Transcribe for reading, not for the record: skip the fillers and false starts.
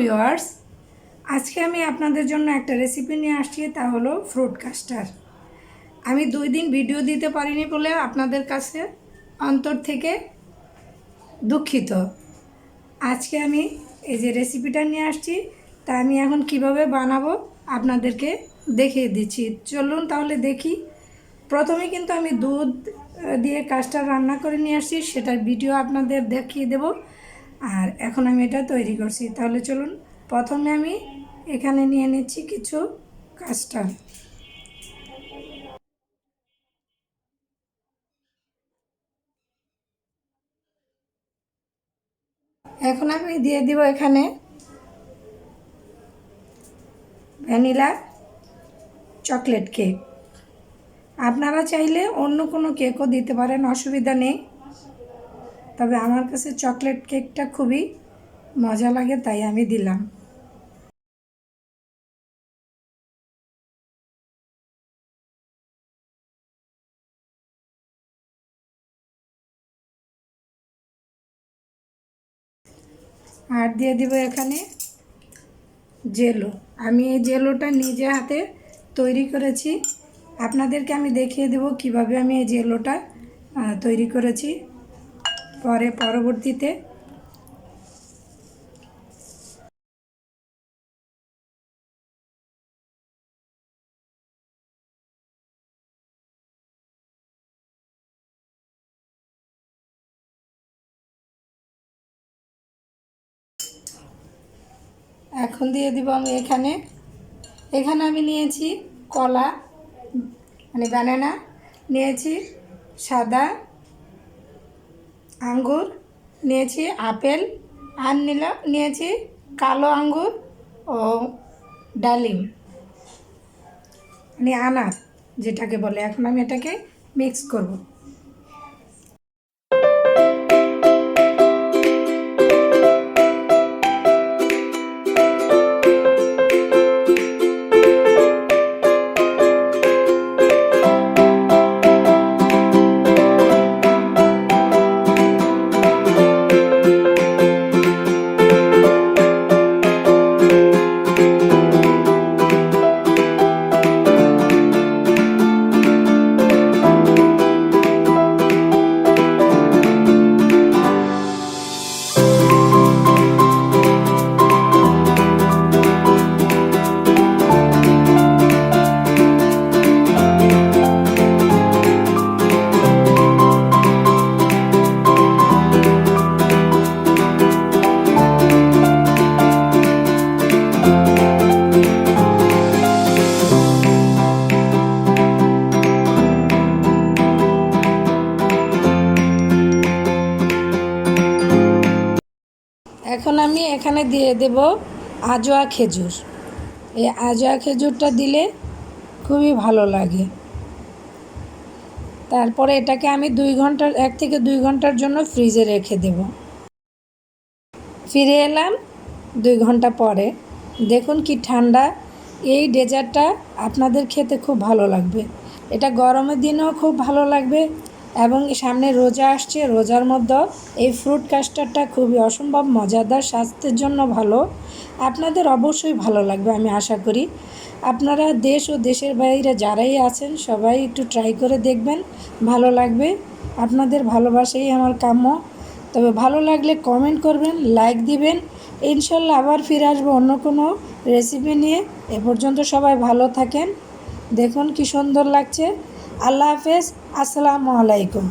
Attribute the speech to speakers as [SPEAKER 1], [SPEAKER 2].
[SPEAKER 1] Viewers, আজকে আমি আপনাদের জন্য একটা রেসিপি নিয়ে আসছি, তা হলো ফ্রুট কাস্টার্ড। আমি 2 দিন ভিডিও দিতে পারিনি বলে আপনাদের কাছে অন্তর থেকে দুঃখিত। আজকে আমি এই যে রেসিপিটা নিয়ে আসছি, তা আমি এখন কিভাবে বানাবো আপনাদেরকে দেখিয়ে দিচ্ছি। চলুন তাহলে দেখি। প্রথমে কিন্তু আমি দুধ দিয়ে কাস্টার্ড রান্না করে নিয়ে আসছি, সেটার ভিডিও আপনাদের দেখিয়ে দেব। আর এখন আমি এটা তৈরি করছি, তাহলে চলুন। প্রথমে আমি এখানে নিয়ে নিচ্ছি কিছু কাস্টার্ড। এখন আমি দিয়ে দিব এখানে ভ্যানিলা চকলেট কেক। আপনারা চাইলে অন্য কোনো কেকও দিতে পারেন, অসুবিধা নেই। তবে আমার কাছে চকলেট কেকটা খুবই মজা লাগে, তাই আমি দিলাম। আর দিয়ে দিব এখানে জেলো। আমি এই জেলোটা নিজে হাতে তৈরি করেছি। আপনাদেরকে আমি দেখিয়ে দেব কিভাবে আমি এই জেলোটা তৈরি করেছি পরবর্তীতে। এখন দিয়ে দিব আমি এখানে আমি নিয়েছি কলা, মানে ব্যানানা নিয়েছি, সাদা আঙ্গুর নিয়েছি, আপেল, আর নিয়েছি কালো আঙ্গুর ও ডালিম, মানে আনার যেটাকে বলে। এখন আমি এটাকে মিক্স করব। এখন আমি এখানে দিয়ে দেব আজোয়া খেজুর। এই আজোয়া খেজুরটা দিলে খুবই ভালো লাগে। তারপরে এটাকে আমি 1 থেকে 2 ঘন্টার জন্য ফ্রিজে রেখে দেব। ফিরে এলাম 2 ঘন্টা পরে। দেখুন কি ঠান্ডা। এই ডেজার্টটা আপনাদের খেতে খুব ভালো লাগবে। এটা গরমের দিনেও খুব ভালো লাগবে, এবং সামনে রোজা আসছে, রোজার মধ্যে এই ফ্রুট কাস্টার্ডটা খুবই অসম্ভব মজাদার, স্বাস্থ্যের জন্য ভালো। আপনাদের অবশ্যই ভালো লাগবে, আমি আশা করি। আপনারা দেশ ও দেশের বাইরে যারাই আছেন সবাই একটু ট্রাই করে দেখবেন, ভালো লাগবে। আপনাদের ভালোবাসাই আমার কাম্য। তবে ভালো লাগলে কমেন্ট করবেন, লাইক দিবেন। ইনশাল্লাহ আবার ফিরে আসবো অন্য কোনো রেসিপি নিয়ে। এ পর্যন্ত সবাই ভালো থাকেন। দেখুন কি সুন্দর লাগছে। আল্লাহ হাফেজ, আসসালামু আলাইকুম।